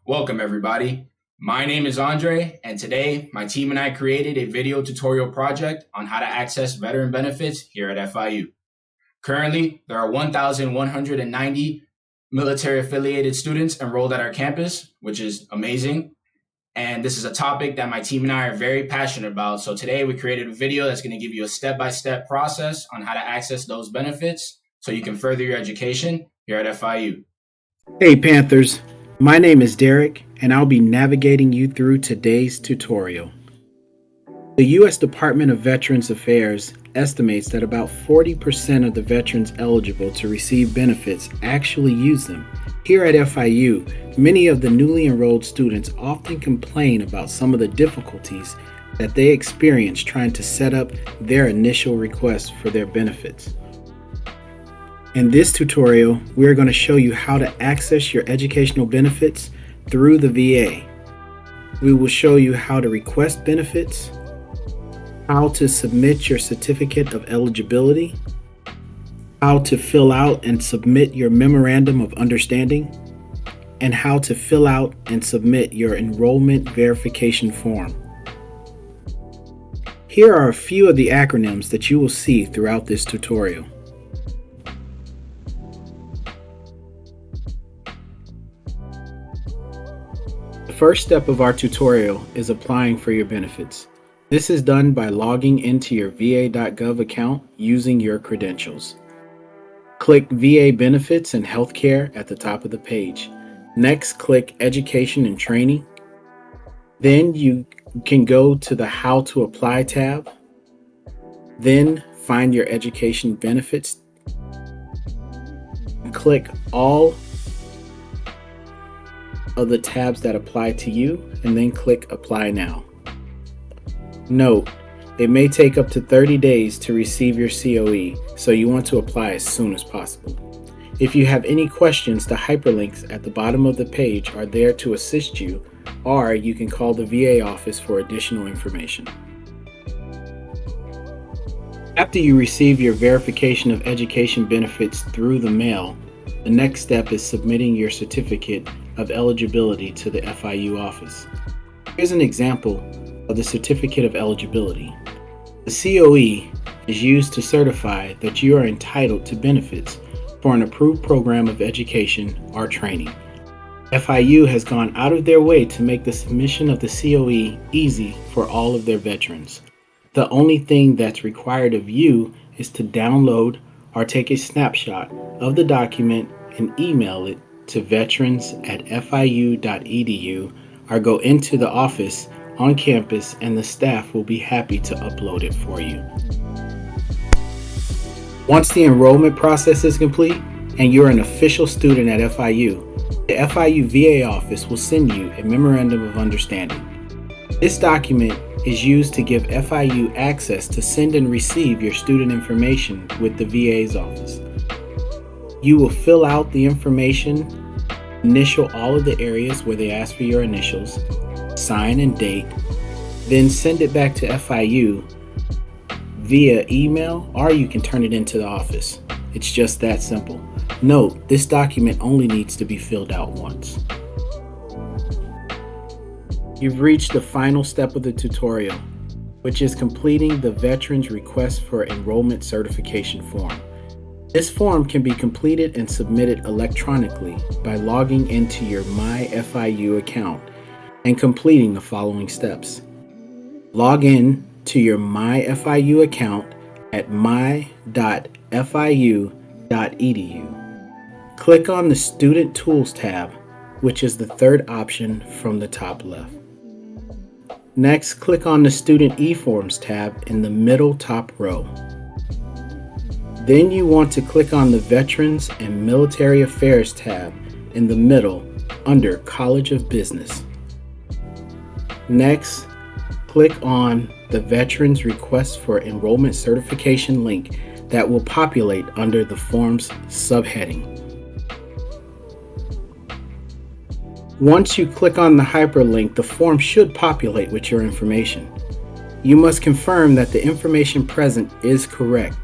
Welcome everybody. My name is Andre, and today my team and I created a video tutorial project on how to access veteran benefits here at FIU. Currently, there are 1,190 military affiliated students enrolled at our campus, which is amazing. And this is a topic that my team and I are very passionate about. So today we created a video that's going to give you a step-by-step process on how to access those benefits so you can further your education here at FIU. Hey Panthers, my name is Darrick and I'll be navigating you through today's tutorial. The U.S. Department of Veterans Affairs estimates that about 40% of the veterans eligible to receive benefits actually use them. Here at FIU, many of the newly enrolled students often complain about some of the difficulties that they experience trying to set up their initial request for their benefits. In this tutorial, we're going to show you how to access your educational benefits through the VA. We will show you how to request benefits, how to submit your certificate of eligibility, how to fill out and submit your memorandum of understanding, and how to fill out and submit your enrollment verification form. Here are a few of the acronyms that you will see throughout this tutorial. The first step of our tutorial is applying for your benefits. This is done by logging into your va.gov account using your credentials. Click VA Benefits and Healthcare at the top of the page. Next, click Education and Training. Then you can go to the How to Apply tab. Then find your education benefits. Click all of the tabs that apply to you and then click Apply Now. Note, it may take up to 30 days to receive your COE, so you want to apply as soon as possible. If you have any questions, the hyperlinks at the bottom of the page are there to assist you, or you can call the VA office for additional information. After you receive your verification of education benefits through the mail, the next step is submitting your certificate of eligibility to the FIU office. Here's an example of the certificate of eligibility. The COE is used to certify that you are entitled to benefits for an approved program of education or training. FIU has gone out of their way to make the submission of the COE easy for all of their veterans. The only thing that's required of you is to download or take a snapshot of the document and email it to veterans@fiu.edu or go into the office on campus and the staff will be happy to upload it for you. Once the enrollment process is complete and you're an official student at FIU, the FIU VA office will send you a memorandum of understanding. This document is used to give FIU access to send and receive your student information with the VA's office. You will fill out the information, initial all of the areas where they ask for your initials, sign and date, then send it back to FIU via email, or you can turn it into the office. It's just that simple. Note, this document only needs to be filled out once. You've reached the final step of the tutorial, which is completing the Veterans Request for Enrollment Certification form. This form can be completed and submitted electronically by logging into your MyFIU account and completing the following steps. Log in to your MyFIU account at my.fiu.edu. Click on the Student Tools tab, which is the third option from the top left. Next, click on the Student eForms tab in the middle top row. Then you want to click on the Veterans and Military Affairs tab in the middle under College of Business. Next, click on the Veterans Request for Enrollment Certification link that will populate under the form's subheading. Once you click on the hyperlink, the form should populate with your information. You must confirm that the information present is correct.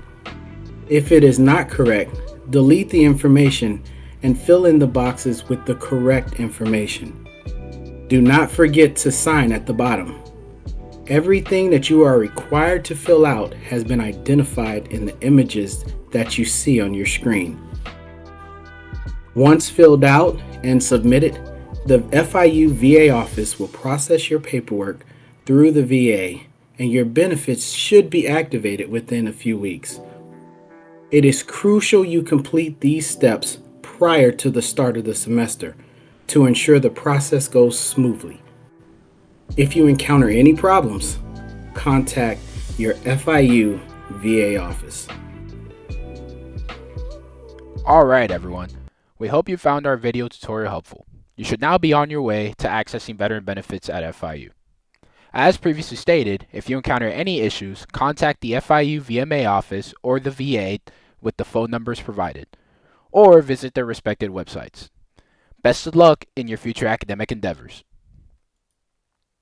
If it is not correct, delete the information and fill in the boxes with the correct information. Do not forget to sign at the bottom. Everything that you are required to fill out has been identified in the images that you see on your screen. Once filled out and submitted, the FIU VA office will process your paperwork through the VA, and your benefits should be activated within a few weeks. It is crucial you complete these steps prior to the start of the semester to ensure the process goes smoothly. If you encounter any problems, contact your FIU VA office. Alright everyone, we hope you found our video tutorial helpful. You should now be on your way to accessing veteran benefits at FIU. As previously stated, if you encounter any issues, contact the FIU VMA office or the VA with the phone numbers provided, or visit their respected websites. Best of luck in your future academic endeavors.